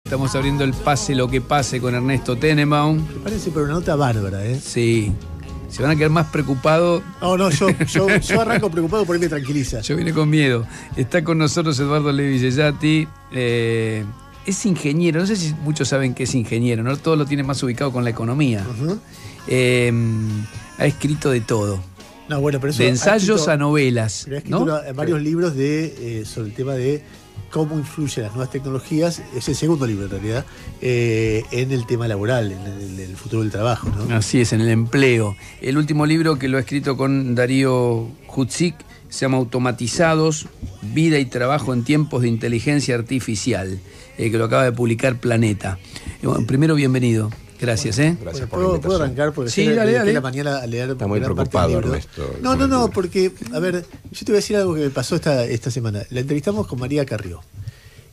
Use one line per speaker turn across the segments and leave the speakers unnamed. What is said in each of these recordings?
Estamos abriendo el Pase lo que pase con Ernesto Tenenbaum.
Me parece, pero una nota bárbara, ¿eh?
Sí. Se van a quedar más preocupados.
No, yo arranco preocupado, por ahí me tranquiliza.
Yo vine con miedo. Está con nosotros Eduardo Levi Yeyati. Es ingeniero. No sé si muchos saben que es ingeniero, ¿no? Todo lo tiene más ubicado con la economía. Ha escrito de todo.
No, bueno, pero eso
de ensayos a novelas.
Pero ha escrito varios libros sobre el tema de cómo influyen las nuevas tecnologías. Es el segundo libro, en realidad, en el tema laboral, en el futuro del trabajo, ¿no?
Así es, en el empleo. El último libro, que lo ha escrito con Darío Hutzik, se llama Automatizados, vida y trabajo en tiempos de inteligencia artificial, que lo acaba de publicar Planeta. Bueno, primero, bienvenido. Gracias,
Gracias por la invitación.
¿Puedo arrancar? Porque
sí, dale.
la mañana a leer.
Está muy preocupado, Ernesto.
No, porque, a ver, yo te voy a decir algo que me pasó esta semana. La entrevistamos con María Carrió.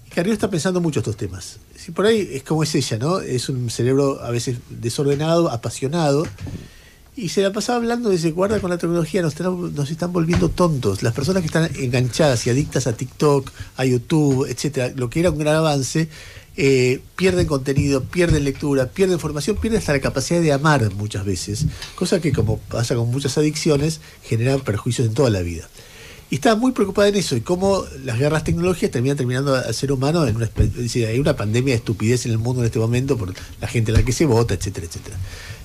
Y Carrió está pensando mucho estos temas. Si por ahí es como es ella, ¿no? Es un cerebro a veces desordenado, apasionado. Y se la pasaba hablando de guarda con la tecnología, nos están volviendo tontos. Las personas que están enganchadas y adictas a TikTok, a YouTube, etcétera, lo que era un gran avance, pierden contenido, pierden lectura, pierden formación, pierden hasta la capacidad de amar muchas veces, cosa que, como pasa con muchas adicciones, generan perjuicios en toda la vida. Y estaba muy preocupada en eso, y cómo las guerras tecnológicas terminando al ser humano en hay una pandemia de estupidez en el mundo en este momento por la gente a la que se vota, etcétera, etcétera.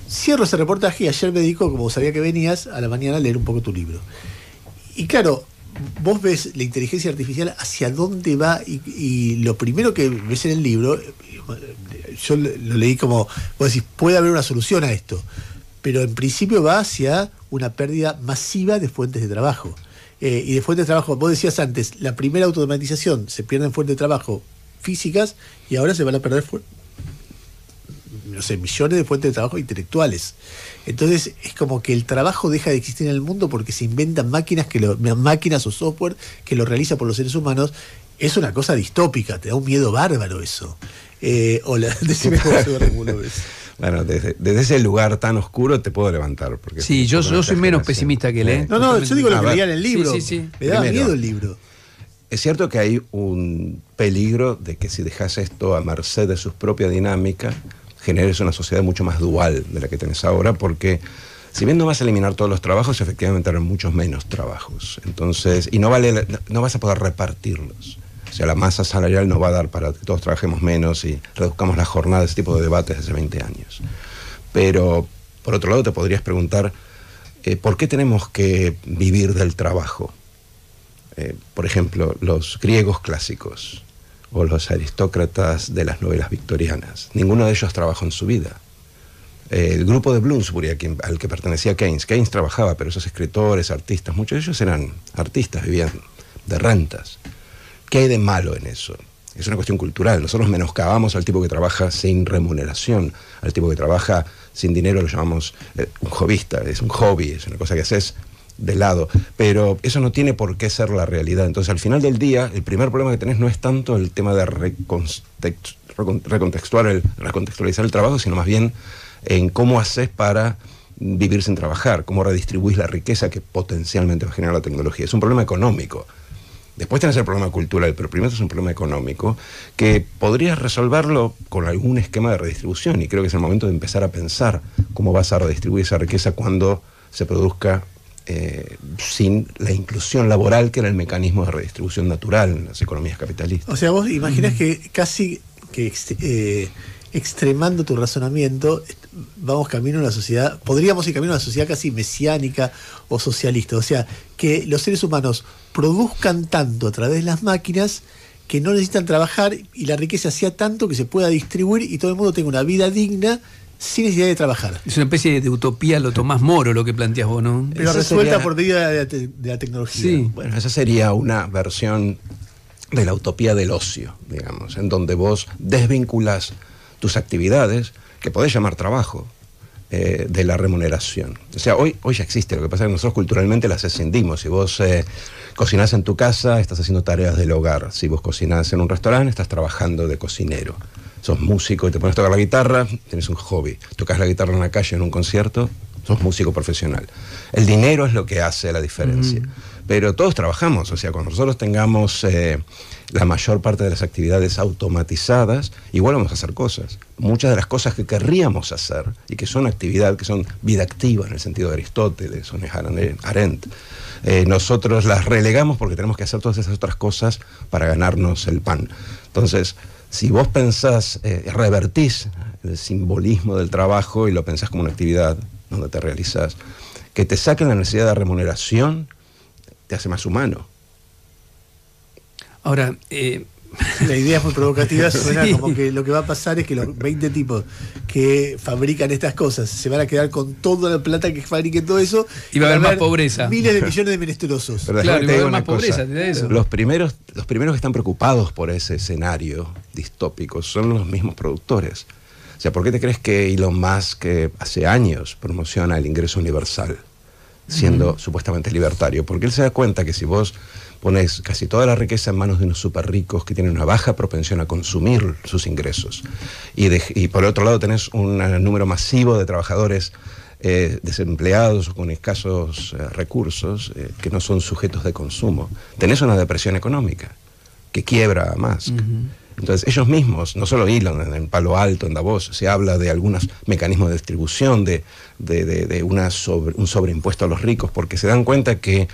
Cierro ese reportaje y ayer me dedico, como sabía que venías, a la mañana a leer un poco tu libro. Y claro, vos ves la inteligencia artificial hacia dónde va, y lo primero que ves en el libro, yo lo leí como, vos decís, puede haber una solución a esto, pero en principio va hacia una pérdida masiva de fuentes de trabajo. Y de fuentes de trabajo, vos decías antes, la primera automatización, se pierden fuentes de trabajo físicas y ahora se van a perder millones de fuentes de trabajo intelectuales. Entonces es como que el trabajo deja de existir en el mundo porque se inventan máquinas o software que lo realiza por los seres humanos. Es una cosa distópica, te da un miedo bárbaro eso. Decime cómo lo ves.
Bueno, desde ese lugar tan oscuro te puedo levantar. Porque
sí, yo soy menos pesimista que él, ¿eh?
No, yo digo lo que leía en el libro.
Sí.
Me daba miedo el libro.
Es cierto que hay un peligro de que si dejas esto a merced de su propia dinámica, generes una sociedad mucho más dual de la que tenés ahora, porque si bien no vas a eliminar todos los trabajos, efectivamente habrá muchos menos trabajos. Entonces, y no vas a poder repartirlos. O sea, la masa salarial no va a dar para que todos trabajemos menos y reduzcamos la jornada, ese tipo de debates de hace 20 años. Pero, por otro lado, te podrías preguntar, ¿por qué tenemos que vivir del trabajo? Por ejemplo, los griegos clásicos o los aristócratas de las novelas victorianas. Ninguno de ellos trabajó en su vida. El grupo de Bloomsbury, al que pertenecía Keynes trabajaba, pero esos escritores, artistas, muchos de ellos eran artistas, vivían de rentas. ¿Qué hay de malo en eso? Es una cuestión cultural. Nosotros menoscabamos al tipo que trabaja sin remuneración, al tipo que trabaja sin dinero lo llamamos un hobbyista, es un hobby, es una cosa que haces de lado, pero eso no tiene por qué ser la realidad. Entonces, al final del día, el primer problema que tenés no es tanto el tema de recontextualizar el trabajo, sino más bien en cómo haces para vivir sin trabajar, cómo redistribuís la riqueza que potencialmente va a generar la tecnología. Es un problema económico. Después tenés el problema cultural, pero primero es un problema económico que podrías resolverlo con algún esquema de redistribución, y creo que es el momento de empezar a pensar cómo vas a redistribuir esa riqueza cuando se produzca sin la inclusión laboral, que era el mecanismo de redistribución natural en las economías capitalistas.
O sea, vos imaginás que casi que extremando tu razonamiento, vamos camino a una sociedad, podríamos ir camino a una sociedad casi mesiánica o socialista. O sea, que los seres humanos produzcan tanto a través de las máquinas que no necesitan trabajar, y la riqueza sea tanto que se pueda distribuir y todo el mundo tenga una vida digna sin necesidad de trabajar.
Es una especie de utopía, lo Tomás Moro, lo que planteas vos, ¿no?
Pero esa resuelta por medio de la tecnología.
Sí.
Bueno, esa sería una versión de la utopía del ocio, digamos, en donde vos desvinculas tus actividades, que podés llamar trabajo, de la remuneración. O sea, hoy ya existe, lo que pasa es que nosotros culturalmente las escindimos. Si vos cocinás en tu casa, estás haciendo tareas del hogar. Si vos cocinás en un restaurante, estás trabajando de cocinero. Sos músico y te pones a tocar la guitarra, tenés un hobby. Tocas la guitarra en la calle, en un concierto, sos músico profesional. El dinero es lo que hace la diferencia. Pero todos trabajamos, o sea, cuando nosotros tengamos la mayor parte de las actividades automatizadas, igual vamos a hacer cosas. Muchas de las cosas que querríamos hacer y que son actividad, que son vida activa en el sentido de Aristóteles o Hannah Arendt, nosotros las relegamos porque tenemos que hacer todas esas otras cosas para ganarnos el pan. Entonces, si vos pensás, revertís el simbolismo del trabajo y lo pensás como una actividad donde te realizás, que te saquen la necesidad de remuneración, te hace más humano.
Ahora,
la idea es muy provocativa, suena como que lo que va a pasar es que los 20 tipos que fabrican estas cosas se van a quedar con toda la plata que fabriquen todo eso
y va a haber más pobreza.
Miles de millones de menesterosos.
Pero
claro, y va a haber más
cosa.
pobreza, te da eso.
Los primeros que están preocupados por ese escenario distópico son los mismos productores. O sea, ¿por qué te crees que Elon Musk hace años promociona el ingreso universal, siendo supuestamente libertario? Porque él se da cuenta que si vos pones casi toda la riqueza en manos de unos súper ricos que tienen una baja propensión a consumir sus ingresos, y por otro lado tenés un número masivo de trabajadores desempleados o con escasos recursos que no son sujetos de consumo, tenés una depresión económica que quiebra a Musk. Entonces ellos mismos, no solo Elon, en Palo Alto, en Davos, se habla de algunos mecanismos de distribución, de un sobreimpuesto a los ricos, porque se dan cuenta que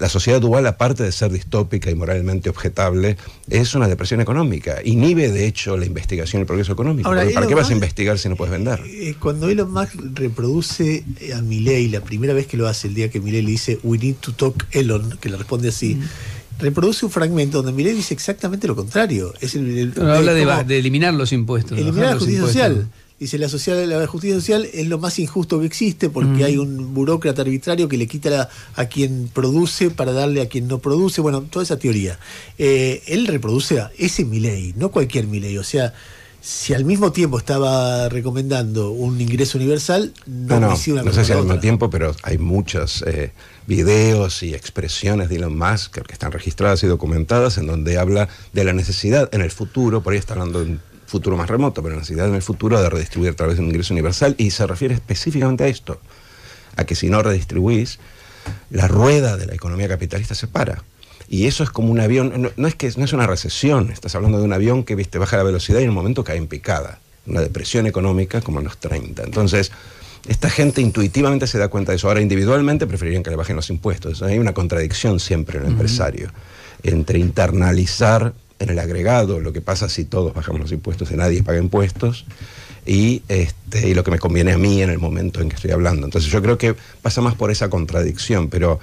la sociedad dual, aparte de ser distópica y moralmente objetable, es una depresión económica. Inhibe, de hecho, la investigación y el progreso económico.
Ahora,
¿Para qué vas a investigar si no puedes vender?
Cuando Elon Musk reproduce a Milei, la primera vez que lo hace, el día que Milei le dice "We need to talk Elon", que le responde así, reproduce un fragmento donde Milei dice exactamente lo contrario.
Habla de eliminar los impuestos.
Eliminar la justicia social. Dice, la justicia social es lo más injusto que existe porque hay un burócrata arbitrario que le quita a quien produce para darle a quien no produce. Bueno, toda esa teoría. Él reproduce a ese Milei, no cualquier Milei. O sea, si al mismo tiempo estaba recomendando un ingreso universal,
no sé si al mismo tiempo, pero hay muchos videos y expresiones de Elon Musk que están registradas y documentadas en donde habla de la necesidad en el futuro, por ahí está hablando de un futuro más remoto, pero la necesidad en el futuro de redistribuir a través de un ingreso universal, y se refiere específicamente a esto, a que si no redistribuís, la rueda de la economía capitalista se para. Y eso es como un avión, no es una recesión, estás hablando de un avión que baja la velocidad y en un momento cae en picada, una depresión económica como en los 30. Entonces, esta gente intuitivamente se da cuenta de eso. Ahora, individualmente preferirían que le bajen los impuestos. Hay una contradicción siempre en el empresario, entre internalizar en el agregado lo que pasa si todos bajamos los impuestos y nadie paga impuestos, y lo que me conviene a mí en el momento en que estoy hablando. Entonces yo creo que pasa más por esa contradicción, pero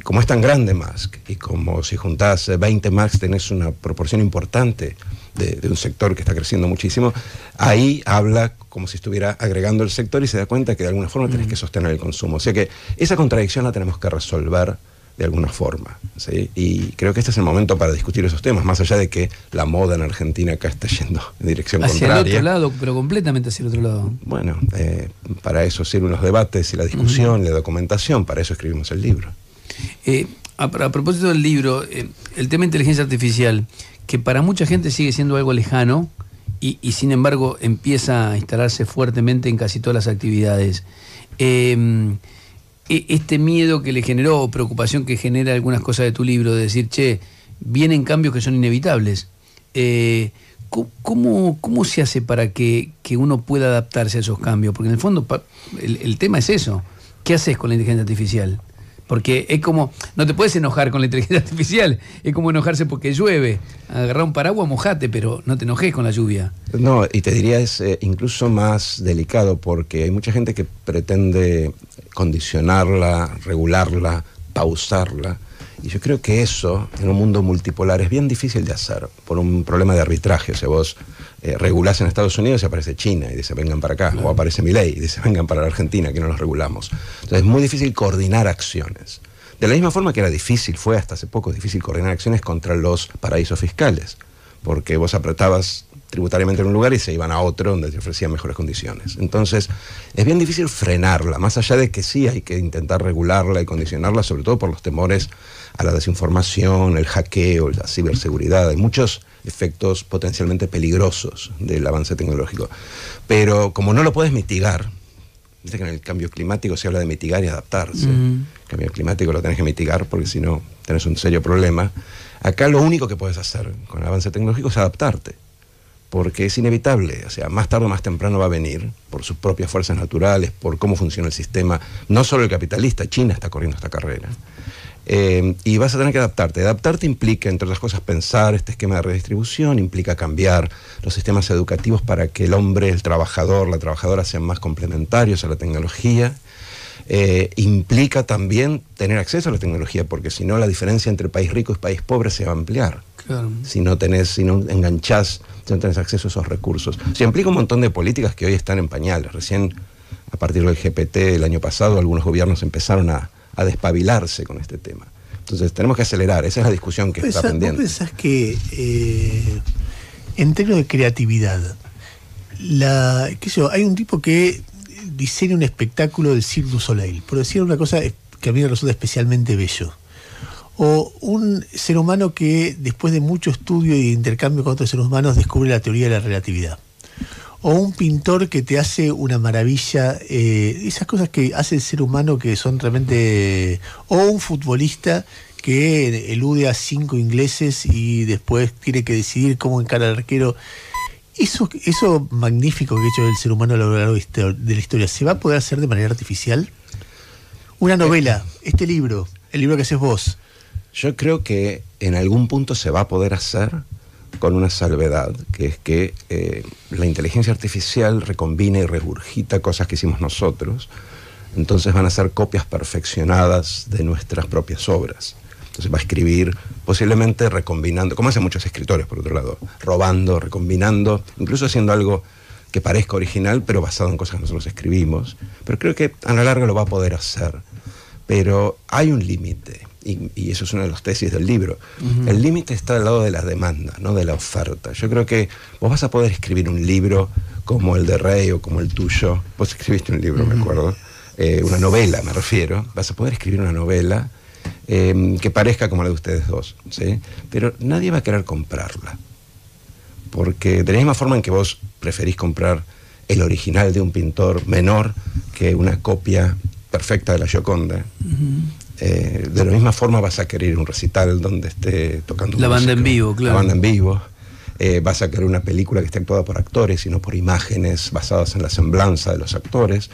como es tan grande Musk, y como si juntás 20 Musk tenés una proporción importante de un sector que está creciendo muchísimo, ahí habla como si estuviera agregando el sector y se da cuenta que de alguna forma tenés que sostener el consumo. O sea que esa contradicción la tenemos que resolver de alguna forma, ¿sí? Y creo que este es el momento para discutir esos temas, más allá de que la moda en Argentina acá está yendo en dirección contraria.
Hacia el otro lado, pero completamente hacia el otro lado.
Bueno, para eso sirven los debates y la discusión y la documentación, para eso escribimos el libro.
A propósito del libro, el tema de inteligencia artificial, que para mucha gente sigue siendo algo lejano y sin embargo empieza a instalarse fuertemente en casi todas las actividades. Este miedo que le generó, o preocupación que genera algunas cosas de tu libro, de decir, che, vienen cambios que son inevitables. ¿Cómo se hace para que uno pueda adaptarse a esos cambios? Porque en el fondo el tema es eso. ¿Qué haces con la inteligencia artificial? Porque es como, no te puedes enojar con la inteligencia artificial, es como enojarse porque llueve. Agarrar un paraguas, mojate, pero no te enojes con la lluvia.
No, y te diría es incluso más delicado, porque hay mucha gente que pretende condicionarla, regularla, pausarla. Y yo creo que eso, en un mundo multipolar, es bien difícil de hacer, por un problema de arbitraje. O sea, vos regulás en Estados Unidos y aparece China y dice vengan para acá, claro. O aparece Milei y dice vengan para la Argentina, que no los regulamos. Entonces es muy difícil coordinar acciones. De la misma forma que era difícil, fue hasta hace poco difícil coordinar acciones contra los paraísos fiscales, porque vos apretabas tributariamente en un lugar y se iban a otro donde te ofrecían mejores condiciones. Entonces, es bien difícil frenarla, más allá de que sí hay que intentar regularla y condicionarla, sobre todo por los temores a la desinformación, el hackeo, la ciberseguridad. Hay muchos efectos potencialmente peligrosos del avance tecnológico. Pero como no lo puedes mitigar, Viste que en el cambio climático se habla de mitigar y adaptarse. El cambio climático lo tenés que mitigar porque si no tenés un serio problema. Acá lo único que puedes hacer con el avance tecnológico es adaptarte, porque es inevitable, o sea, más tarde o más temprano va a venir, por sus propias fuerzas naturales, por cómo funciona el sistema, no solo el capitalista, China está corriendo esta carrera. Y vas a tener que adaptarte. Adaptarte implica, entre otras cosas, pensar este esquema de redistribución, implica cambiar los sistemas educativos para que el hombre, el trabajador, la trabajadora sean más complementarios a la tecnología. Implica también tener acceso a la tecnología, porque si no la diferencia entre país rico y país pobre se va a ampliar.
Claro.
Si no enganchás, si no tenés acceso a esos recursos. O sea, implica un montón de políticas que hoy están en pañales. Recién, a partir del GPT el año pasado, algunos gobiernos empezaron a despabilarse con este tema. Entonces tenemos que acelerar, esa es la discusión que está pendiente.
¿Vos pensás que en términos de creatividad, hay un tipo que diseña un espectáculo del Cirque du Soleil, por decir una cosa que a mí me resulta especialmente bello, o un ser humano que después de mucho estudio y intercambio con otros seres humanos descubre la teoría de la relatividad, o un pintor que te hace una maravilla, esas cosas que hace el ser humano que son realmente... O un futbolista que elude a 5 ingleses y después tiene que decidir cómo encara al arquero. Eso magnífico que ha hecho el ser humano a lo largo de la historia, ¿se va a poder hacer de manera artificial? Una novela, este libro, el libro que haces vos.
Yo creo que en algún punto se va a poder hacer, con una salvedad, que es que la inteligencia artificial recombina y regurgita cosas que hicimos nosotros, entonces van a ser copias perfeccionadas de nuestras propias obras. Entonces va a escribir, posiblemente recombinando, como hacen muchos escritores por otro lado, robando, recombinando, incluso haciendo algo que parezca original, pero basado en cosas que nosotros escribimos. Pero creo que a la larga lo va a poder hacer. Pero hay un límite. Y eso es una de las tesis del libro. El límite está al lado de la demanda, no de la oferta. Yo creo que vos vas a poder escribir un libro como el de Rey o como el tuyo. Vos escribiste un libro, me acuerdo. Una novela, me refiero. Vas a poder escribir una novela que parezca como la de ustedes dos, ¿sí? Pero nadie va a querer comprarla. Porque de la misma forma en que vos preferís comprar el original de un pintor menor que una copia perfecta de la Gioconda, de la misma forma vas a querer un recital donde esté tocando
la
música,
banda en vivo, claro.
La banda en vivo. Vas a querer una película que esté actuada por actores y no por imágenes basadas en la semblanza de los actores.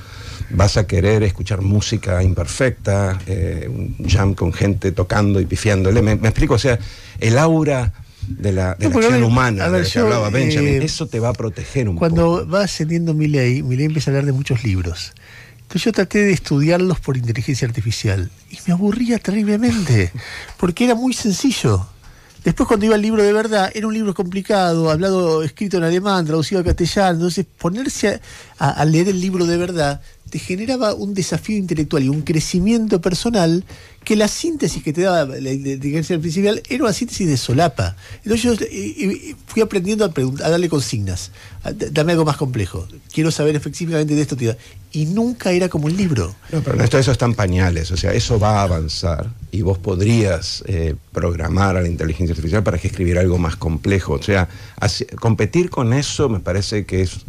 Vas a querer escuchar música imperfecta, un jam con gente tocando y pifiándole. ¿Me explico? O sea, el aura de la acción humana de la que hablaba Benjamin, eso te va a proteger un poco.
Cuando va ascendiendo Milei empieza a hablar de muchos libros. Entonces yo traté de estudiarlos por inteligencia artificial y me aburría terriblemente, porque era muy sencillo. Después cuando iba al libro de verdad, era un libro complicado, escrito en alemán, traducido al castellano. Entonces ponerse a leer el libro de verdad te generaba un desafío intelectual y un crecimiento personal que la síntesis que te daba la inteligencia artificial era una síntesis de solapa. Entonces yo fui aprendiendo a darle consignas. Dame algo más complejo. Quiero saber específicamente de esto. Y nunca era como un libro.
No, pero eso está en pañales. O sea, eso va a avanzar y vos podrías programar a la inteligencia artificial para que escribiera algo más complejo. O sea, competir con eso me parece que es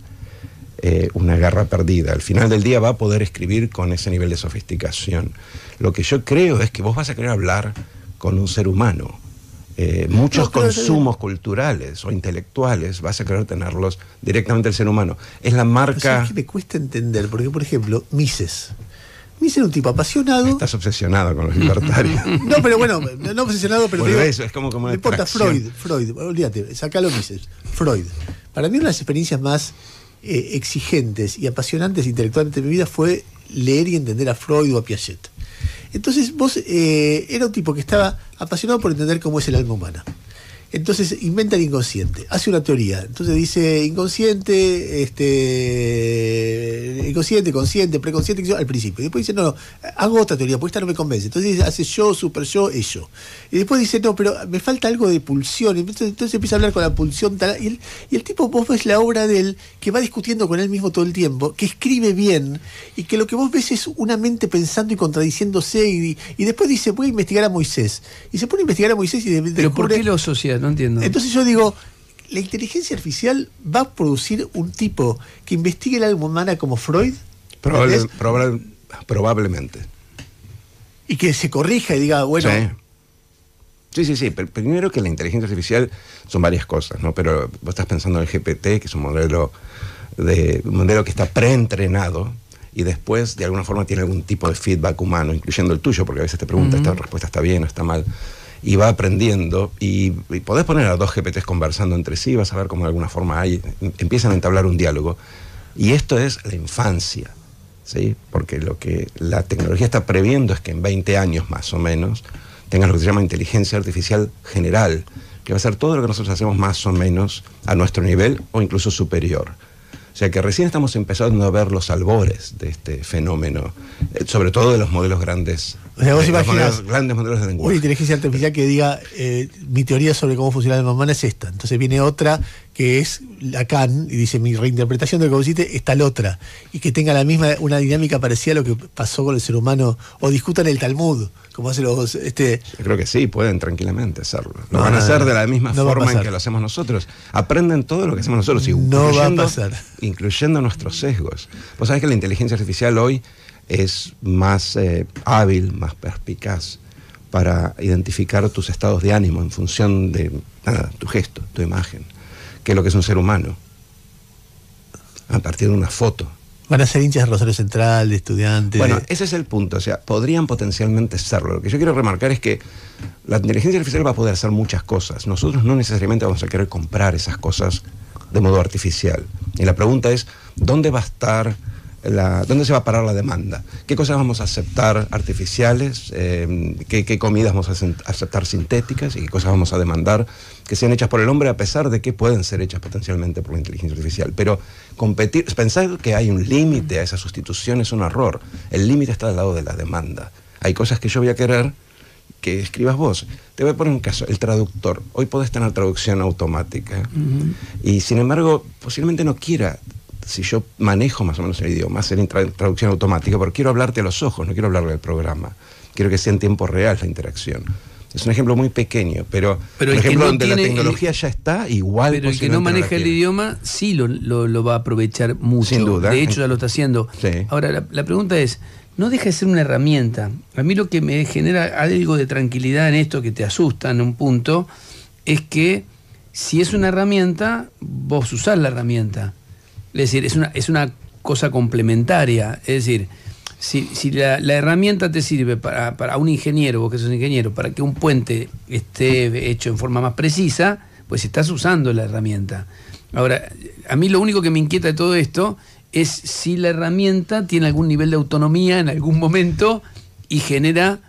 una guerra perdida. Al final del día va a poder escribir con ese nivel de sofisticación. Lo que yo creo es que vos vas a querer hablar con un ser humano. Muchos consumos culturales o intelectuales vas a querer tenerlos directamente del ser humano. Es la marca...
Es que me cuesta entender, porque por ejemplo, Mises era un tipo apasionado.
Estás obsesionado con los libertarios.
No, pero bueno, no obsesionado, pero
bueno, eso es como una
no importa, Freud, olvídate, sacalo Mises. Freud. Para mí una de las experiencias más exigentes y apasionantes intelectualmente de mi vida fue leer y entender a Freud o a Piaget. Entonces vos era un tipo que estaba apasionado por entender cómo es el alma humana. Entonces inventa el inconsciente, hace una teoría. Entonces dice inconsciente, consciente, preconsciente, al principio. Y después dice, no, hago otra teoría, porque esta no me convence. Entonces dice, hace yo, super yo, ello. Y después dice, no, pero me falta algo de pulsión. Entonces empieza a hablar con la pulsión. Y el tipo, vos ves la obra de él, que va discutiendo con él mismo todo el tiempo, que escribe bien, y que lo que vos ves es una mente pensando y contradiciéndose, y después dice, voy a investigar a Moisés. Y se pone a investigar a Moisés y
¿Pero por qué lo asocia? No entiendo.
Entonces yo digo, la inteligencia artificial va a producir un tipo que investigue el alma humana como Freud.
Probablemente.
Y que se corrija y diga, bueno...
Sí. Primero que la inteligencia artificial son varias cosas, ¿no? Pero vos estás pensando en el GPT, que es un modelo que está preentrenado y después de alguna forma tiene algún tipo de feedback humano, incluyendo el tuyo, porque a veces te pregunta, ¿esta respuesta está bien o está mal? Y va aprendiendo y podés poner a dos GPTs conversando entre sí, vas a ver cómo de alguna forma empiezan a entablar un diálogo. Y esto es la infancia, ¿sí? Porque lo que la tecnología está previendo es que en 20 años más o menos tengas lo que se llama inteligencia artificial general, que va a ser todo lo que nosotros hacemos más o menos a nuestro nivel o incluso superior. O sea que recién estamos empezando a ver los albores de este fenómeno, sobre todo de los modelos grandes.
O sea, vos imaginás
grandes modelos de lenguaje.
una inteligencia artificial que diga, mi teoría sobre cómo funciona la humana es esta. Entonces viene otra que es Lacan y dice, mi reinterpretación de lo que vos hiciste es tal otra. Y que tenga una dinámica parecida a lo que pasó con el ser humano. O discutan el Talmud, como hacen los...
Yo creo que sí, pueden tranquilamente hacerlo. Lo van a hacer de la misma forma en que lo hacemos nosotros. Aprenden todo lo que hacemos nosotros,
no va a pasar,
incluyendo nuestros sesgos. Vos sabés que la inteligencia artificial hoy es más hábil, más perspicaz para identificar tus estados de ánimo en función de tu gesto, tu imagen, que lo que es un ser humano, a partir de una foto.
Van a ser hinchas de Rosario Central, de estudiantes.
Bueno, ese es el punto, o sea, podrían potencialmente serlo. Lo que yo quiero remarcar es que la inteligencia artificial va a poder hacer muchas cosas. Nosotros no necesariamente vamos a querer comprar esas cosas de modo artificial. Y la pregunta es, ¿dónde va a estar ¿dónde se va a parar la demanda? ¿Qué cosas vamos a aceptar artificiales? ¿Qué comidas vamos a aceptar sintéticas? ¿Y qué cosas vamos a demandar que sean hechas por el hombre, a pesar de que pueden ser hechas potencialmente por la inteligencia artificial? Pero pensar que hay un límite a esa sustitución es un error. El límite está del lado de la demanda. Hay cosas que yo voy a querer que escribas vos. Te voy a poner un caso, el traductor. Hoy podés tener traducción automática y sin embargo posiblemente no quiera. Si yo manejo más o menos el idioma, hacer traducción automática, porque quiero hablarte a los ojos, no quiero hablarle al programa. Quiero que sea en tiempo real la interacción. Es un ejemplo muy pequeño, pero un ejemplo donde la tecnología ya está igual.
Pero el que no maneja el idioma sí lo va a aprovechar mucho.
Sin duda.
De hecho ya lo está haciendo.
Sí.
Ahora, la pregunta es, no deja de ser una herramienta. A mí lo que me genera algo de tranquilidad en esto, que te asusta en un punto, es que si es una herramienta, vos usás la herramienta. Es decir, es una cosa complementaria. Es decir, si la herramienta te sirve para un ingeniero, vos que sos ingeniero, para que un puente esté hecho en forma más precisa, pues estás usando la herramienta. Ahora, a mí lo único que me inquieta de todo esto es si la herramienta tiene algún nivel de autonomía en algún momento y genera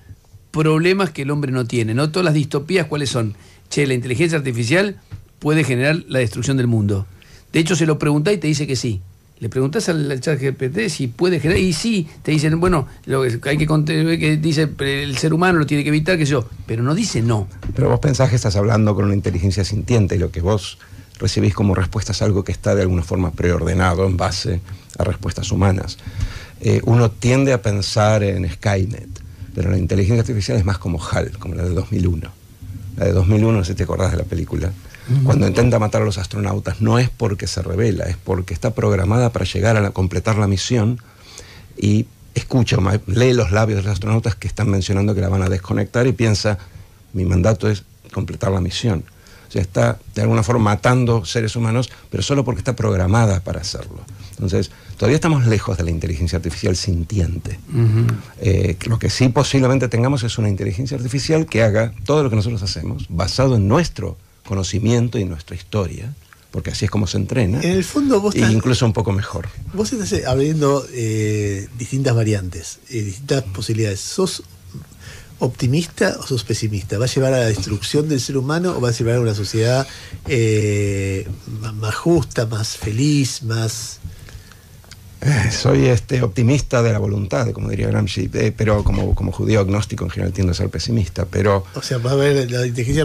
problemas que el hombre no tiene. ¿No? Todas las distopías, ¿cuáles son? Che, la inteligencia artificial puede generar la destrucción del mundo. De hecho, se lo preguntás y te dice que sí. Le preguntás al chat GPT si puede generar, y sí, te dicen, bueno, lo que hay que dice el ser humano lo tiene que evitar, que yo, pero no dice no.
Pero vos pensás que estás hablando con una inteligencia sintiente y lo que vos recibís como respuesta es algo que está de alguna forma preordenado en base a respuestas humanas. Uno tiende a pensar en Skynet, pero la inteligencia artificial es más como HAL, como la de 2001. La de 2001, no sé si te acordás de la película. Cuando intenta matar a los astronautas no es porque se rebela, es porque está programada para llegar a completar la misión y lee los labios de los astronautas que están mencionando que la van a desconectar y piensa, mi mandato es completar la misión. O sea, está de alguna forma matando seres humanos, pero solo porque está programada para hacerlo. Entonces, todavía estamos lejos de la inteligencia artificial sintiente. Lo que sí posiblemente tengamos es una inteligencia artificial que haga todo lo que nosotros hacemos, basado en nuestro conocimiento y nuestra historia, porque así es como se entrena.
En el fondo vos
estás, incluso un poco mejor.
Vos estás abriendo distintas variantes, distintas posibilidades. ¿Sos optimista o sos pesimista? ¿Va a llevar a la destrucción del ser humano o va a llevar a una sociedad más justa, más feliz, más...
Soy optimista de la voluntad, como diría Gramsci, pero como judío agnóstico en general tiendo a ser pesimista, pero...
O sea, va a haber la inteligencia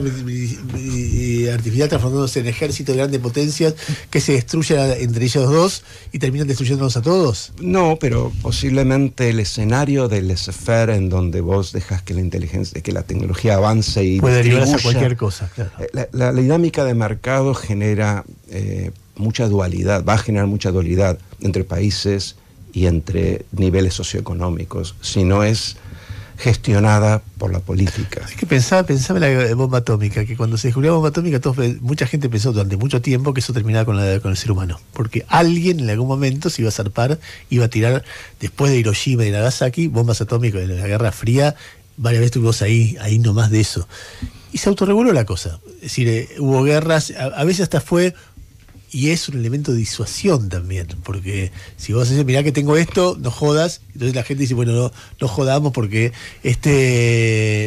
artificial transformándose en ejército de grandes potencias que se destruyan entre ellos dos y terminan destruyéndonos a todos.
No, pero posiblemente el escenario del laissez-faire en donde vos dejas que la inteligencia, que la tecnología avance y
puede derivarse a cualquier cosa, claro.
La dinámica de mercado genera... mucha dualidad, va a generar mucha dualidad entre países y entre niveles socioeconómicos, sino es gestionada por la política.
Es que pensaba en la bomba atómica, que cuando se descubrió la bomba atómica, mucha gente pensó durante mucho tiempo que eso terminaba con el ser humano, porque alguien en algún momento se iba a zarpar, iba a tirar, después de Hiroshima y Nagasaki, bombas atómicas en la Guerra Fría. Varias veces estuvimos ahí nomás de eso. Y se autorreguló la cosa. Es decir, hubo guerras, a veces hasta fue, y es un elemento de disuasión también, porque si vos decís, mirá que tengo esto, no jodas, entonces la gente dice, bueno, no jodamos porque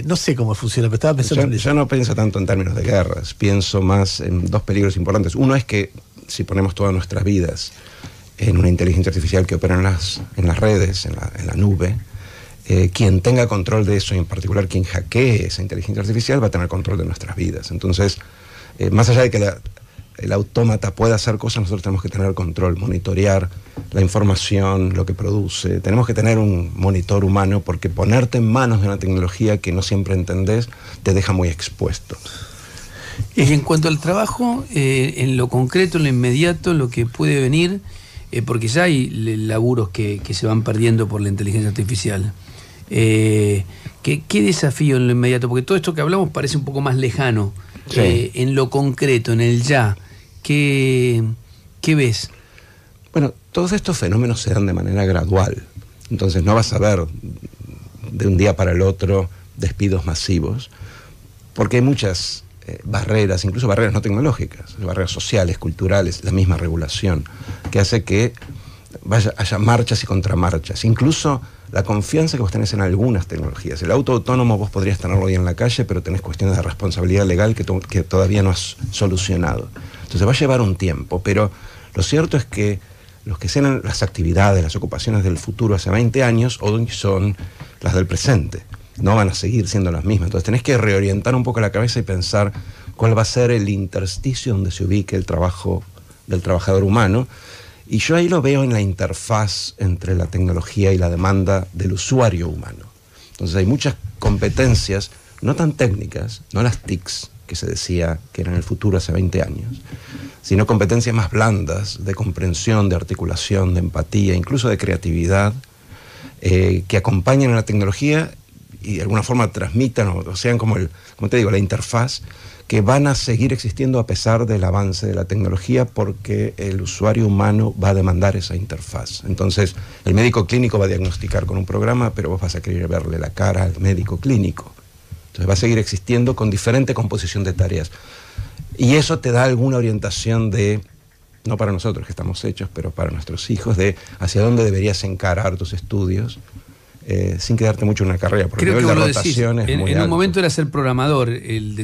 no sé cómo funciona, pero estaba pensando en eso.
Yo no pienso tanto en términos de guerras, pienso más en dos peligros importantes. Uno es que si ponemos todas nuestras vidas en una inteligencia artificial que opera en las redes, en la nube, quien tenga control de eso, y en particular quien hackee esa inteligencia artificial, va a tener control de nuestras vidas. Entonces, más allá de que el autómata puede hacer cosas, nosotros tenemos que tener control, monitorear la información, lo que produce. Tenemos que tener un monitor humano, porque ponerte en manos de una tecnología que no siempre entendés te deja muy expuesto.
Y en cuanto al trabajo, en lo concreto, en lo inmediato, lo que puede venir, porque ya hay laburos que se van perdiendo por la inteligencia artificial. ¿Qué desafío en lo inmediato? Porque todo esto que hablamos parece un poco más lejano. Sí. En lo concreto, en el ya, ¿qué ves?
Bueno, todos estos fenómenos se dan de manera gradual. Entonces no vas a ver de un día para el otro despidos masivos, porque hay muchas barreras, incluso barreras no tecnológicas, barreras sociales, culturales, la misma regulación, que hace que haya marchas y contramarchas. Incluso la confianza que vos tenés en algunas tecnologías. El auto autónomo vos podrías tenerlo hoy en la calle, pero tenés cuestiones de responsabilidad legal que todavía no has solucionado. Entonces va a llevar un tiempo, pero lo cierto es que los que sean las actividades, las ocupaciones del futuro hace 20 años, hoy son las del presente. No van a seguir siendo las mismas. Entonces tenés que reorientar un poco la cabeza y pensar cuál va a ser el intersticio donde se ubique el trabajo del trabajador humano. Y yo ahí lo veo en la interfaz entre la tecnología y la demanda del usuario humano. Entonces hay muchas competencias, no tan técnicas, no las TICs, que se decía que eran el futuro hace 20 años, sino competencias más blandas, de comprensión, de articulación, de empatía, incluso de creatividad, que acompañan a la tecnología y de alguna forma transmitan, o sean como te digo, la interfaz, que van a seguir existiendo a pesar del avance de la tecnología, porque el usuario humano va a demandar esa interfaz. Entonces, el médico clínico va a diagnosticar con un programa, pero vos vas a querer verle la cara al médico clínico. Entonces va a seguir existiendo con diferente composición de tareas. Y eso te da alguna orientación de, no para nosotros que estamos hechos, pero para nuestros hijos, de hacia dónde deberías encarar tus estudios, sin quedarte mucho en una carrera, porque
creo
el nivel
que
de rotación es muy
en
alto.
un momento era ser programador,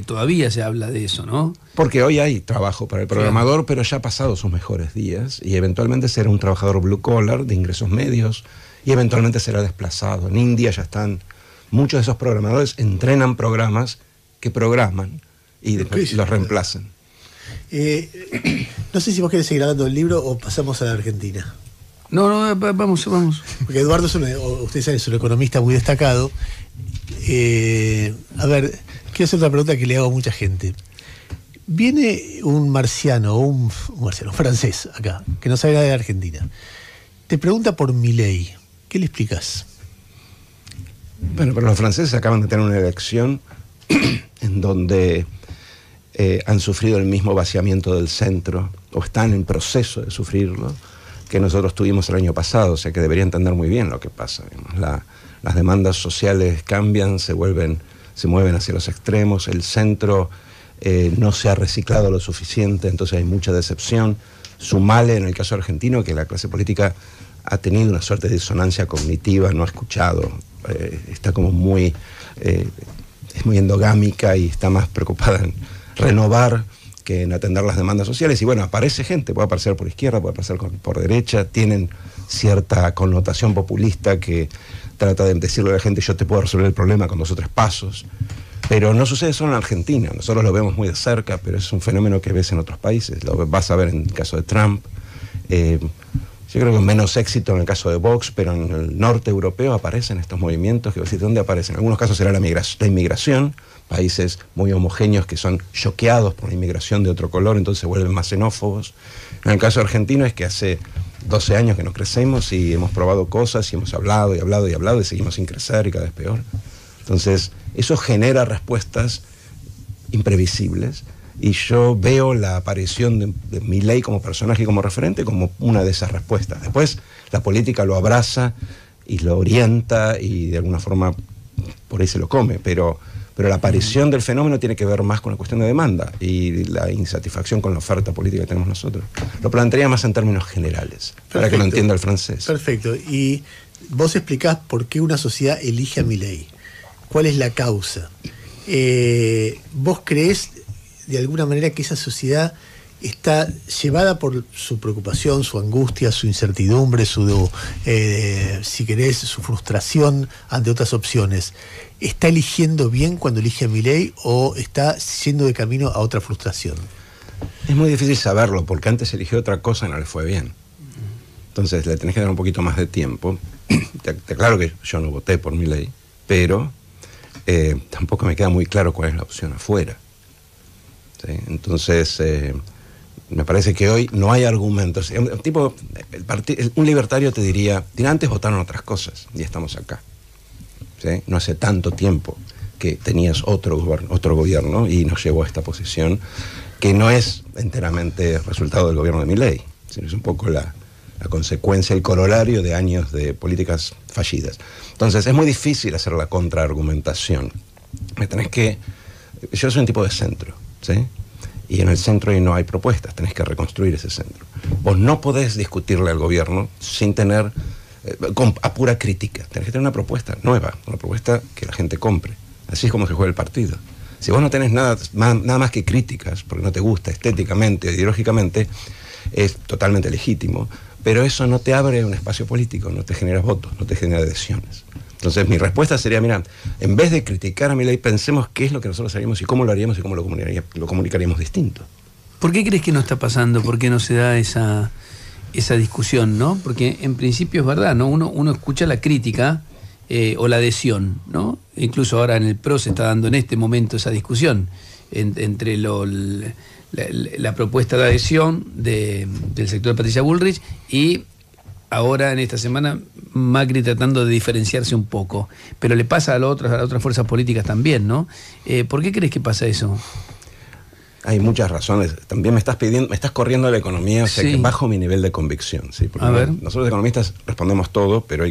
todavía se habla de eso, ¿no?
Porque hoy hay trabajo para el programador, sí, pero ya ha pasado sus mejores días, y eventualmente será un trabajador blue collar, de ingresos medios, y eventualmente será desplazado. En India ya están, muchos de esos programadores entrenan programas que programan y después los reemplazan.
No sé si vos querés seguir hablando del libro o pasamos a la Argentina.
No, vamos.
Porque Eduardo, ustedes saben, es un economista muy destacado. A ver, quiero hacer otra pregunta que le hago a mucha gente. Viene un marciano, un francés acá, que no sabe nada de Argentina. Te pregunta por Milei. ¿Qué le explicas?
Bueno, pero los franceses acaban de tener una elección en donde han sufrido el mismo vaciamiento del centro, o están en proceso de sufrirlo, que nosotros tuvimos el año pasado, o sea que debería entender muy bien lo que pasa. Las demandas sociales cambian, se mueven hacia los extremos, el centro no se ha reciclado lo suficiente, entonces hay mucha decepción. Sumale, en el caso argentino, que la clase política ha tenido una suerte de disonancia cognitiva, no ha escuchado, está como es muy endogámica y está más preocupada en renovar que en atender las demandas sociales. Y bueno, aparece gente, puede aparecer por izquierda, puede aparecer por derecha, tienen cierta connotación populista que trata de decirle a la gente, yo te puedo resolver el problema con 2 o 3 pasos. Pero no sucede solo en Argentina, nosotros lo vemos muy de cerca, pero es un fenómeno que ves en otros países, lo vas a ver en el caso de Trump. Yo creo que menos éxito en el caso de Vox, pero en el norte europeo aparecen estos movimientos, que decir, ¿dónde aparecen? En algunos casos será la inmigración, países muy homogéneos que son choqueados por la inmigración de otro color, entonces se vuelven más xenófobos. En el caso argentino es que hace 12 años que no crecemos y hemos probado cosas y hemos hablado y hablado y hablado y seguimos sin crecer y cada vez peor. Entonces, eso genera respuestas imprevisibles y yo veo la aparición de Milei como personaje y como referente como una de esas respuestas. Después, la política lo abraza y lo orienta y de alguna forma por ahí se lo come, pero la aparición del fenómeno tiene que ver más con la cuestión de demanda y la insatisfacción con la oferta política que tenemos nosotros. Lo plantearía más en términos generales, para que lo entienda el francés.
Perfecto. Y vos explicás por qué una sociedad elige a Milei. ¿Cuál es la causa? ¿Vos creés de alguna manera que esa sociedad está llevada por su preocupación, su angustia, su incertidumbre, si querés, su frustración ante otras opciones? ¿Está eligiendo bien cuando elige a Milei o está yendo de camino a otra frustración?
Es muy difícil saberlo, porque antes eligió otra cosa y no le fue bien. Entonces le tenés que dar un poquito más de tiempo. Te aclaro que yo no voté por Milei, pero tampoco me queda muy claro cuál es la opción afuera. ¿Sí? Entonces, me parece que hoy no hay argumentos. Un libertario te diría, antes votaron otras cosas y estamos acá. ¿Sí? No hace tanto tiempo que tenías otro gobierno y nos llevó a esta posición que no es enteramente resultado del gobierno de Milei, sino es un poco la consecuencia, el corolario de años de políticas fallidas. Entonces es muy difícil hacer la contraargumentación. Yo soy un tipo de centro, ¿sí? Y en el centro ahí no hay propuestas, tenés que reconstruir ese centro. Vos no podés discutirle al gobierno sin tener a pura crítica. Tenés que tener una propuesta nueva, una propuesta que la gente compre. Así es como se juega el partido. Si vos no tenés nada más que críticas, porque no te gusta estéticamente, ideológicamente, es totalmente legítimo, pero eso no te abre un espacio político, no te genera votos, no te genera adhesiones. Entonces mi respuesta sería, mira, en vez de criticar a Milei, pensemos qué es lo que nosotros haríamos y cómo lo haríamos y cómo lo comunicaríamos distinto.
¿Por qué crees que no está pasando? ¿Por qué no se da esa discusión, ¿no? Porque en principio es verdad, ¿no? Uno escucha la crítica o la adhesión, ¿no? Incluso ahora en el PRO se está dando en este momento esa discusión entre la propuesta de adhesión del sector de Patricia Bullrich y ahora en esta semana Macri tratando de diferenciarse un poco. Pero le pasa a las otras fuerzas políticas también, ¿no? ¿Por qué crees que pasa eso?
Hay muchas razones. También me estás corriendo la economía, o sea, que bajo mi nivel de convicción. ¿Sí? Porque nosotros los economistas respondemos todo, pero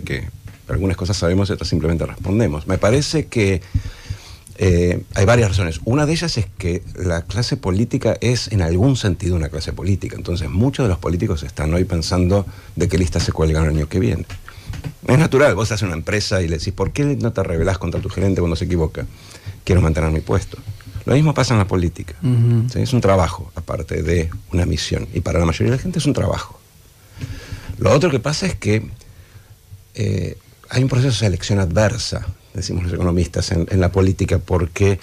algunas cosas sabemos y otras simplemente respondemos. Me parece que hay varias razones. Una de ellas es que la clase política es en algún sentido una clase política. Entonces muchos de los políticos están hoy pensando de qué lista se cuelgan el año que viene. Es natural, vos haces una empresa y le decís, ¿por qué no te rebelás contra tu gerente cuando se equivoca? Quiero mantener mi puesto. Lo mismo pasa en la política. ¿Sí? Es un trabajo, aparte de una misión. Y para la mayoría de la gente es un trabajo. Lo otro que pasa es que hay un proceso de selección adversa, decimos los economistas, en la política, porque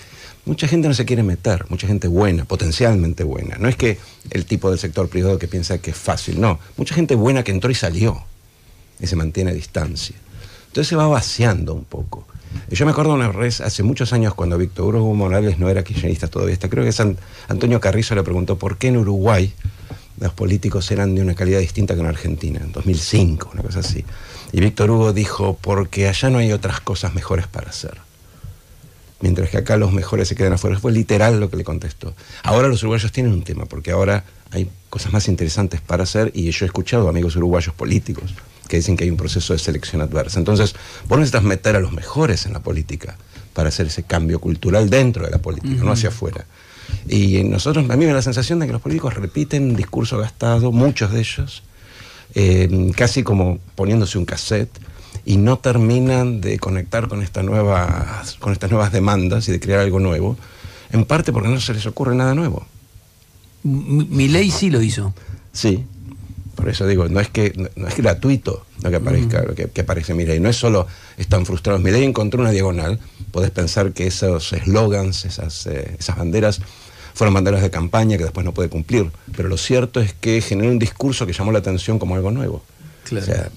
mucha gente no se quiere meter, mucha gente buena, potencialmente buena. No es que el tipo del sector privado que piensa que es fácil, no. Mucha gente buena que entró y salió y se mantiene a distancia. Entonces se va vaciando un poco. Yo me acuerdo una vez, hace muchos años, cuando Víctor Hugo Morales no era kirchnerista todavía, creo que Antonio Carrizo le preguntó por qué en Uruguay los políticos eran de una calidad distinta que en Argentina, en 2005, una cosa así. Y Víctor Hugo dijo, porque allá no hay otras cosas mejores para hacer. Mientras que acá los mejores se quedan afuera. Fue literal lo que le contestó. Ahora los uruguayos tienen un tema, porque ahora hay cosas más interesantes para hacer, y yo he escuchado amigos uruguayos políticos que dicen que hay un proceso de selección adversa. Entonces, vos necesitas meter a los mejores en la política para hacer ese cambio cultural dentro de la política, no hacia afuera. Y a mí me da la sensación de que los políticos repiten un discurso gastado, muchos de ellos, casi como poniéndose un cassette, y no terminan de conectar con estas nuevas demandas y de crear algo nuevo, en parte porque no se les ocurre nada nuevo.
Milei sí lo hizo.
Sí. Por eso digo, no es gratuito lo que aparezca, lo que aparece Milei. No es solo están frustrados. Milei encontró una diagonal. Podés pensar que esos eslogans, esas banderas, fueron banderas de campaña que después no puede cumplir. Pero lo cierto es que generó un discurso que llamó la atención como algo nuevo. Claro. O sea,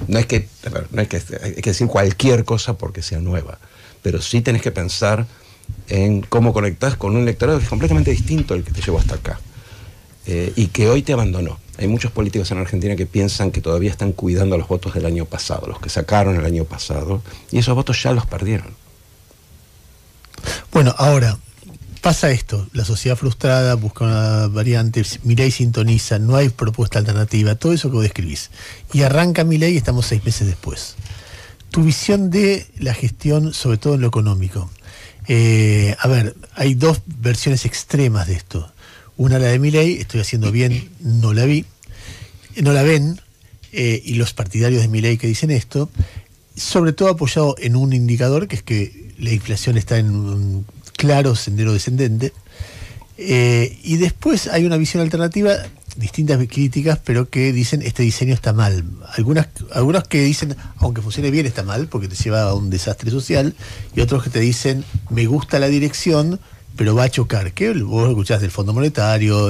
no es que hay que decir cualquier cosa porque sea nueva. Pero sí tenés que pensar en cómo conectás con un electorado que es completamente distinto al que te llevó hasta acá. Y que hoy te abandonó. Hay muchos políticos en Argentina que piensan que todavía están cuidando los votos del año pasado, los que sacaron el año pasado, y esos votos ya los perdieron.
Bueno, ahora, pasa esto, la sociedad frustrada busca una variante, Milei sintoniza, no hay propuesta alternativa, todo eso que vos describís. Y arranca Milei y estamos 6 meses después. Tu visión de la gestión, sobre todo en lo económico. A ver, hay dos versiones extremas de esto. Una, la de Milei, estoy haciendo bien, no la ven, y los partidarios de Milei que dicen esto, sobre todo apoyado en un indicador, que es que la inflación está en un claro sendero descendente, y después hay una visión alternativa, distintas críticas, pero que dicen este diseño está mal. Algunos que dicen, aunque funcione bien, está mal, porque te lleva a un desastre social, y otros que te dicen, me gusta la dirección, pero va a chocar. ¿Qué? Vos escuchás del Fondo Monetario,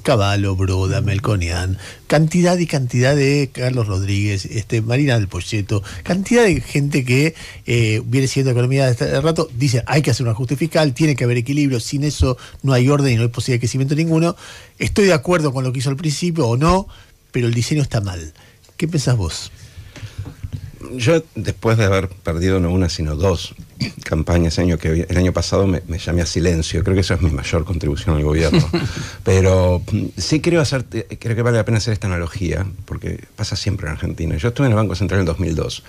Cavallo, Broda, Melconian, cantidad y cantidad de Carlos Rodríguez, Marina del Poyeto, cantidad de gente que viene siguiendo economía desde hace rato, dice hay que hacer un ajuste fiscal, tiene que haber equilibrio, sin eso no hay orden y no hay posibilidad de crecimiento ninguno. Estoy de acuerdo con lo que hizo al principio o no, pero el diseño está mal. ¿Qué pensás vos?
Yo, después de haber perdido no una, sino 2 campañas el año pasado me llamé a silencio. Creo que eso es mi mayor contribución al gobierno. Pero sí creo que vale la pena hacer esta analogía, porque pasa siempre en Argentina. Yo estuve en el Banco Central en el 2002.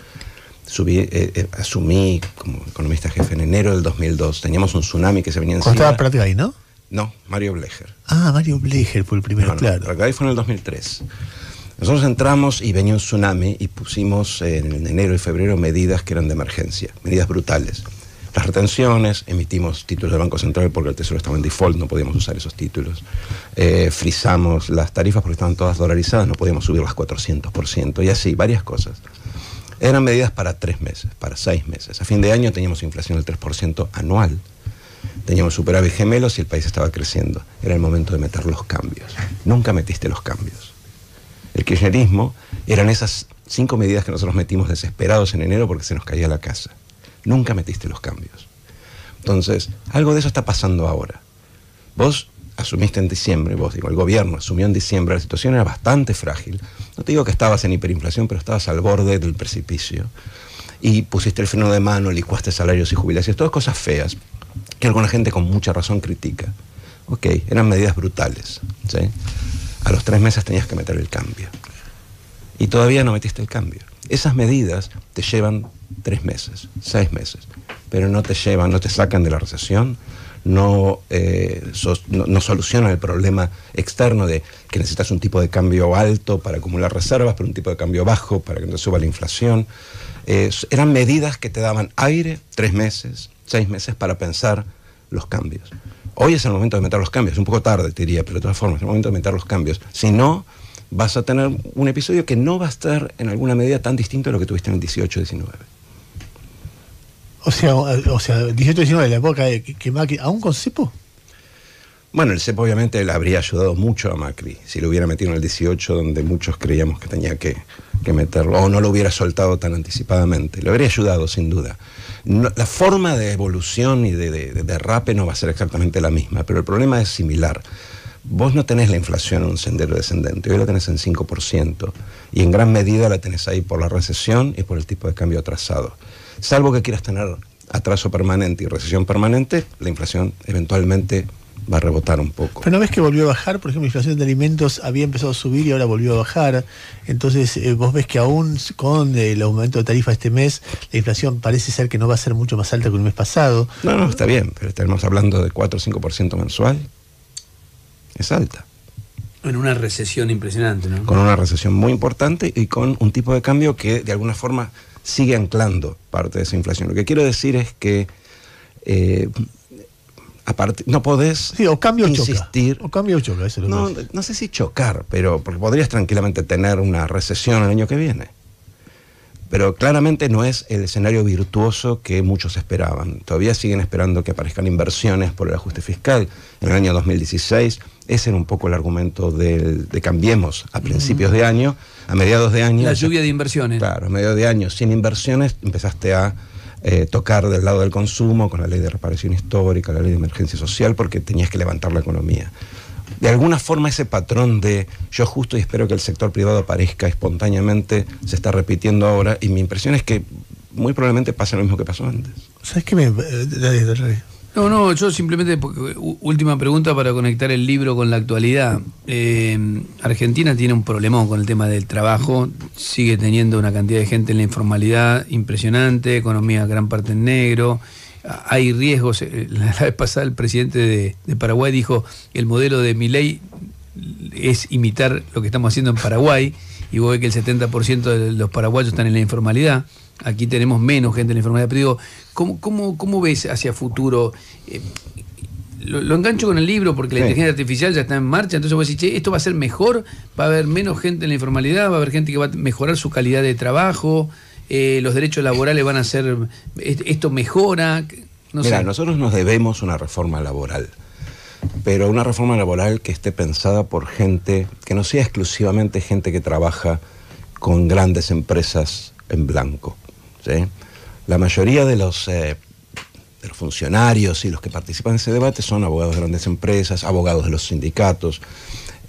Asumí como economista jefe en enero del 2002. Teníamos un tsunami que se venía encima.
Estaba Prat-Gay, ¿no?
No, Mario Blecher.
Ah, Mario Blecher fue el primero,
no,
claro.
Prat-Gay fue en el 2003. Nosotros entramos y venía un tsunami y pusimos en enero y febrero medidas que eran de emergencia, medidas brutales. Las retenciones, emitimos títulos del Banco Central porque el Tesoro estaba en default, no podíamos usar esos títulos. Frizamos las tarifas porque estaban todas dolarizadas, no podíamos subir las 400%, y así, varias cosas. Eran medidas para 3 meses, para 6 meses. A fin de año teníamos inflación del 3% anual. Teníamos superávit gemelos y el país estaba creciendo. Era el momento de meter los cambios. Nunca metiste los cambios. El kirchnerismo eran esas 5 medidas que nosotros metimos desesperados en enero porque se nos caía la casa. Nunca metiste los cambios. Entonces, algo de eso está pasando ahora. Vos asumiste en diciembre, el gobierno asumió en diciembre, la situación era bastante frágil. No te digo que estabas en hiperinflación, pero estabas al borde del precipicio. Y pusiste el freno de mano, licuaste salarios y jubilaciones, todas cosas feas que alguna gente con mucha razón critica. Ok, eran medidas brutales, ¿sí? A los 3 meses tenías que meter el cambio. Y todavía no metiste el cambio. Esas medidas te llevan 3 meses, 6 meses, pero no te sacan de la recesión, no solucionan el problema externo de que necesitas un tipo de cambio alto para acumular reservas, pero un tipo de cambio bajo para que no suba la inflación. Eran medidas que te daban aire, 3 meses, 6 meses para pensar los cambios. Hoy es el momento de meter los cambios, un poco tarde te diría, pero de todas formas es el momento de meter los cambios. Si no, vas a tener un episodio que no va a estar en alguna medida tan distinto de lo que tuviste en el 18-19.
O sea, 18-19, la época que Macri, ¿aún con cepo?
Bueno, el cepo obviamente le habría ayudado mucho a Macri, si lo hubiera metido en el 18, donde muchos creíamos que tenía que meterlo, o no lo hubiera soltado tan anticipadamente. Lo habría ayudado, sin duda. No, la forma de evolución y de derrape no va a ser exactamente la misma, pero el problema es similar. Vos no tenés la inflación en un sendero descendente, hoy la tenés en 5%, y en gran medida la tenés ahí por la recesión y por el tipo de cambio atrasado. Salvo que quieras tener atraso permanente y recesión permanente, la inflación eventualmente va a rebotar un poco.
Pero ¿no ves que volvió a bajar? Por ejemplo, la inflación de alimentos había empezado a subir y ahora volvió a bajar. Entonces, vos ves que aún con el aumento de tarifa este mes, la inflación parece ser que no va a ser mucho más alta que el mes pasado.
No, está bien, pero estamos hablando de 4 o 5% mensual. Es alta.
En una recesión impresionante, ¿no?
Con una recesión muy importante y con un tipo de cambio que de alguna forma sigue anclando parte de esa inflación. Lo que quiero decir es que no podés
o cambio
insistir.
O cambio choca, eso es lo que
no sé si chocar, pero porque podrías tranquilamente tener una recesión el año que viene. Pero claramente no es el escenario virtuoso que muchos esperaban. Todavía siguen esperando que aparezcan inversiones por el ajuste fiscal. En el año 2016, ese era un poco el argumento de Cambiemos a principios de año. A mediados de año...
La lluvia de inversiones.
Claro, a mediados de año sin inversiones empezaste a tocar del lado del consumo con la ley de reparación histórica, la ley de emergencia social, porque tenías que levantar la economía. de alguna forma ese patrón de yo justo y espero que el sector privado aparezca espontáneamente se está repitiendo ahora, y mi impresión es que muy probablemente pasa lo mismo que pasó antes.
¿Sabes qué me...? Dale.
No, yo simplemente, última pregunta para conectar el libro con la actualidad. Argentina tiene un problemón con el tema del trabajo, sigue teniendo una cantidad de gente en la informalidad impresionante, economía gran parte en negro, hay riesgos. La vez pasada el presidente de Paraguay dijo el modelo de Milei es imitar lo que estamos haciendo en Paraguay, y vos ves que el 70% de los paraguayos están en la informalidad. Aquí tenemos menos gente en la informalidad, pero digo, ¿cómo ves hacia futuro? Lo engancho con el libro porque la inteligencia artificial ya está en marcha, entonces vos decís, che, ¿esto va a ser mejor? ¿Va a haber menos gente en la informalidad? ¿Va a haber gente que va a mejorar su calidad de trabajo? ¿Los derechos laborales van a ser... ¿Esto mejora? No
Mira,
sé.
nosotros nos debemos una reforma laboral, pero una reforma laboral que esté pensada por gente, que no sea exclusivamente gente que trabaja con grandes empresas en blanco, ¿sí? La mayoría de los funcionarios y los que participan en ese debate son abogados de grandes empresas, abogados de los sindicatos,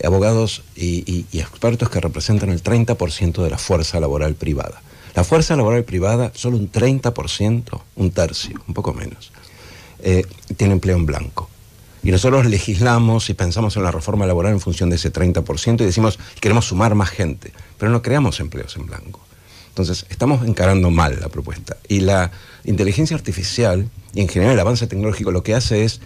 abogados y expertos que representan el 30% de la fuerza laboral privada. La fuerza laboral privada, solo un 30%, un tercio, un poco menos, tiene empleo en blanco. Y nosotros legislamos y pensamos en la reforma laboral en función de ese 30% y decimos, queremos sumar más gente, pero no creamos empleos en blanco. Entonces, estamos encarando mal la propuesta. Y la inteligencia artificial, y en general el avance tecnológico, lo que hace es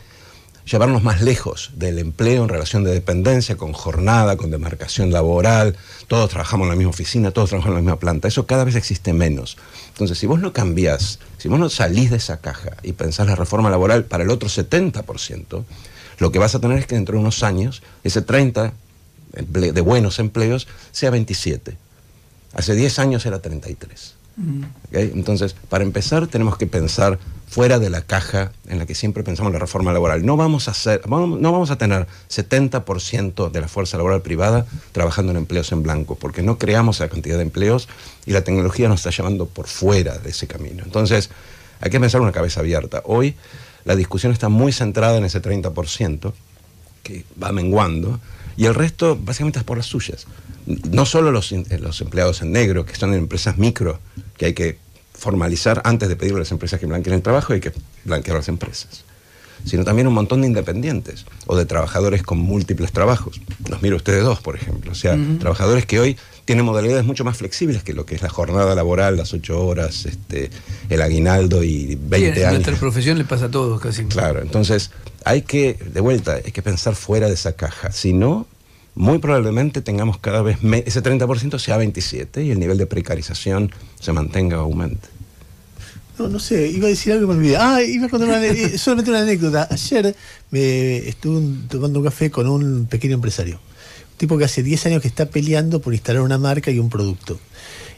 llevarnos más lejos del empleo en relación de dependencia, con jornada, con demarcación laboral. Todos trabajamos en la misma oficina, todos trabajamos en la misma planta. Eso cada vez existe menos. Entonces, si vos no cambiás, si vos no salís de esa caja y pensás la reforma laboral para el otro 70%, lo que vas a tener es que dentro de unos años, ese 30% de buenos empleos sea 27%. Hace 10 años era 33. ¿Okay? Entonces, para empezar, tenemos que pensar fuera de la caja en la que siempre pensamos la reforma laboral. No vamos a tener 70% de la fuerza laboral privada trabajando en empleos en blanco, porque no creamos la cantidad de empleos y la tecnología nos está llevando por fuera de ese camino. Entonces, hay que pensar una cabeza abierta. Hoy la discusión está muy centrada en ese 30%, que va menguando, y el resto básicamente es por las suyas. No solo los empleados en negro, que están en empresas micro, que hay que formalizar antes de pedirle a las empresas que blanqueen el trabajo, hay que blanquear las empresas, sino también un montón de independientes o de trabajadores con múltiples trabajos. Los miro ustedes dos, por ejemplo. O sea, trabajadores que hoy tienen modalidades mucho más flexibles que lo que es la jornada laboral, las 8 horas, el aguinaldo y 20 años.
En nuestra profesión le pasa a todos casi.
Claro, entonces hay que pensar fuera de esa caja. Si no, muy probablemente tengamos cada vez ese 30% sea 27% y el nivel de precarización se mantenga o aumente.
No sé, iba a decir algo y me olvidé. Iba a contar solamente una anécdota. Ayer me estuve tomando un café con un pequeño empresario. Un tipo que hace 10 años que está peleando por instalar una marca y un producto.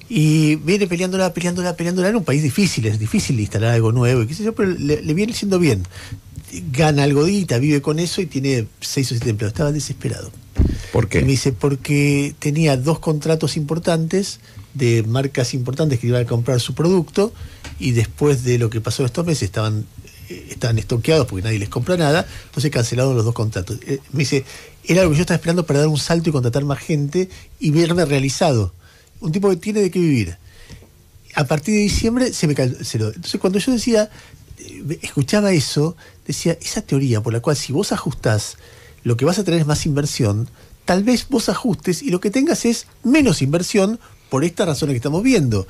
Y viene peleándola. En un país difícil, es difícil instalar algo nuevo y qué sé yo, pero le viene siendo bien. Gana algo guita, vive con eso y tiene 6 o 7 empleados. Estaba desesperado.
¿Por qué?
Y me dice, porque tenía 2 contratos importantes de marcas importantes que iban a comprar su producto, y después de lo que pasó estos meses estaban estoqueados porque nadie les compra nada, entonces cancelaron los 2 contratos. Me dice, era algo que yo estaba esperando para dar un salto y contratar más gente y verme realizado. Un tipo que tiene de qué vivir. A partir de diciembre se me canceló. Entonces cuando yo escuchaba eso, decía, esa teoría por la cual si vos ajustás, lo que vas a tener es más inversión, tal vez vos ajustes y lo que tengas es menos inversión por estas razones que estamos viendo.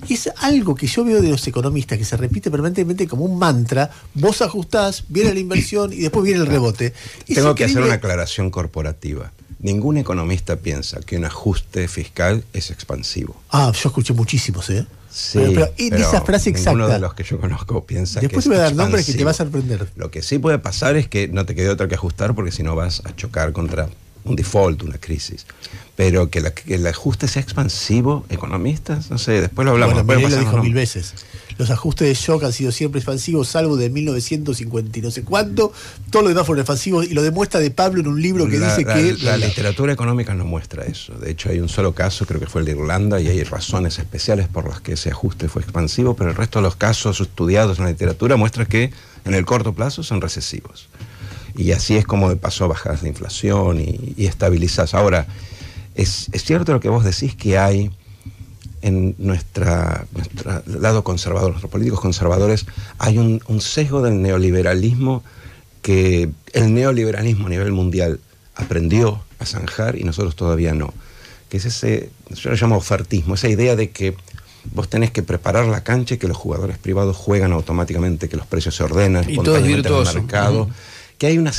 Y es algo que yo veo de los economistas, que se repite permanentemente como un mantra: vos ajustás, viene la inversión y después viene el rebote.
Tengo que hacer una aclaración corporativa. Ningún economista piensa que un ajuste fiscal es expansivo.
Yo escuché muchísimos,
Sí,
pero en esa frase exacta.
Ninguno de los que yo conozco piensa que es
después te voy a dar nombres que te vas a
expansivo.
sorprender.
Lo que sí puede pasar es que no te quede otra que ajustar, porque si no vas a chocar contra un default, una crisis. Pero que el ajuste sea expansivo, economistas, no sé, después lo hablamos.
Bueno, Milei lo dijo 1000 veces. Los ajustes de shock han sido siempre expansivos, salvo de 1950 y no sé cuánto. Todo lo demás fueron expansivos, y lo demuestra De Pablo en un libro que dice que...
La literatura económica no muestra eso. De hecho, hay un solo caso, creo que fue el de Irlanda, y hay razones especiales por las que ese ajuste fue expansivo, pero el resto de los casos estudiados en la literatura muestra que en el corto plazo son recesivos. Y así es como de paso bajás la inflación y estabilizás. Ahora, es cierto lo que vos decís, que hay en nuestro lado conservador, nuestros políticos conservadores, hay un sesgo del neoliberalismo que el neoliberalismo a nivel mundial aprendió a zanjar y nosotros todavía no. Que es ese, yo lo llamo ofertismo, esa idea de que vos tenés que preparar la cancha y que los jugadores privados juegan automáticamente, que los precios se ordenan
y todo es virtuoso
en el mercado, que hay un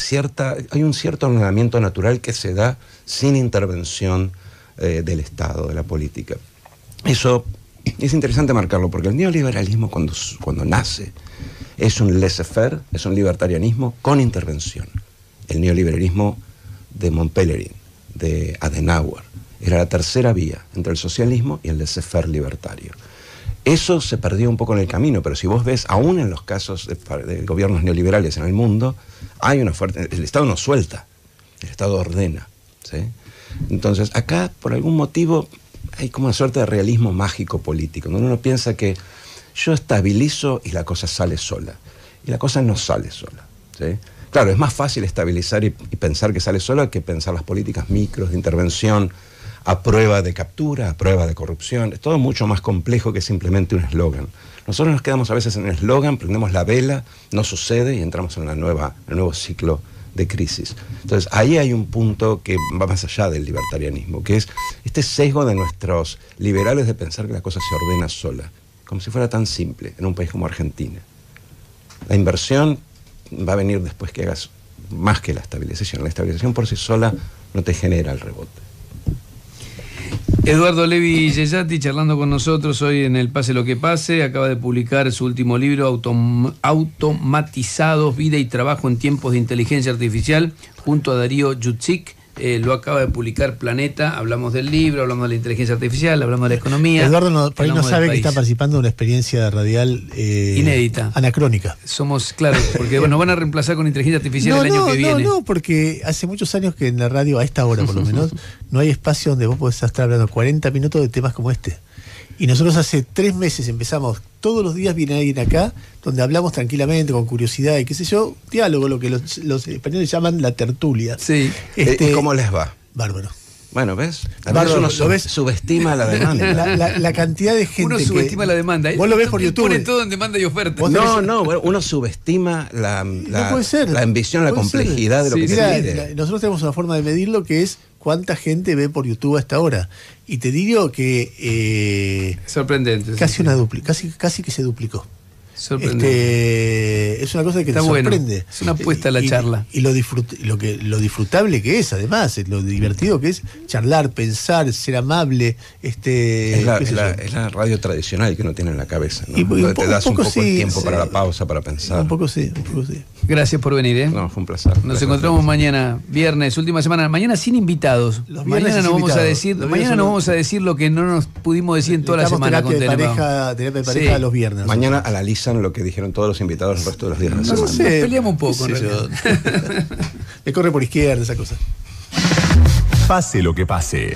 cierto ordenamiento natural que se da sin intervención del Estado, de la política. Eso es interesante marcarlo, porque el neoliberalismo cuando nace es un laissez-faire, es un libertarianismo con intervención. El neoliberalismo de Montpellier, de Adenauer, era la tercera vía entre el socialismo y el laissez-faire libertario. Eso se perdió un poco en el camino, pero si vos ves, aún en los casos de gobiernos neoliberales en el mundo, hay una fuerte... El Estado no suelta, el Estado ordena, ¿sí? Entonces, acá, por algún motivo, hay como una suerte de realismo mágico político, donde uno piensa que yo estabilizo y la cosa sale sola. Y la cosa no sale sola, ¿sí? Claro, es más fácil estabilizar y pensar que sale sola que pensar las políticas micros de intervención a prueba de captura, a prueba de corrupción. Es todo mucho más complejo que simplemente un eslogan. Nosotros nos quedamos a veces en el eslogan, prendemos la vela, no sucede y entramos en el nuevo ciclo de crisis. Entonces, ahí hay un punto que va más allá del libertarianismo, que es este sesgo de nuestros liberales de pensar que la cosa se ordena sola, como si fuera tan simple en un país como Argentina. La inversión va a venir después que hagas más que la estabilización. La estabilización por sí sola no te genera el rebote.
Eduardo Levi Yeyati charlando con nosotros hoy en el Pase lo que pase. Acaba de publicar su último libro, Automatizados, vida y trabajo en tiempos de inteligencia artificial, junto a Darío Khutzik. Lo acaba de publicar Planeta. Hablamos del libro, hablamos de la inteligencia artificial, hablamos de la economía.
Eduardo por ahí no sabe que está participando de una experiencia radial
inédita,
anacrónica.
Somos, claro, porque bueno, van a reemplazar con inteligencia artificial el año que viene.
No, porque hace muchos años que en la radio, a esta hora por lo menos, no hay espacio donde vos podés estar hablando 40 minutos de temas como este. Y nosotros hace 3 meses empezamos, todos los días viene alguien acá, donde hablamos tranquilamente, con curiosidad y qué sé yo, diálogo, lo que los españoles llaman la tertulia.
Sí.
¿Cómo les va?
Bárbaro.
Bueno, ¿ves?
Bárbaro,
uno
¿lo ves?
subestima la demanda.
La cantidad de gente
uno subestima la demanda.
Vos lo ves por YouTube.
Ponen todo en demanda y oferta.
No, uno subestima la ambición, la complejidad de lo que se pide.
Nosotros tenemos una forma de medirlo que es cuánta gente ve por YouTube a esta hora. Y te digo que...
sorprendente.
Casi que se duplicó.
Sorprendente.
Es una cosa que
está
te sorprende.
Bueno. Es una apuesta a la charla.
Y lo disfrutable que es, además, lo divertido que es charlar, pensar, ser amable.
Es la radio tradicional que uno tiene en la cabeza, ¿no? Donde te das un poco el tiempo para la pausa, para pensar.
Un poco sí.
Gracias por venir,
No, fue un placer.
Nos encontramos mañana, viernes, última semana. Mañana sin invitados. Mañana nos vamos a decir lo que no nos pudimos decir en toda la semana con
terapia de pareja los viernes.
Mañana analizan lo que dijeron todos los invitados el resto de los días de la semana.
Nos peleamos un poco.
Me corre por izquierda esa cosa.
Pase lo que pase.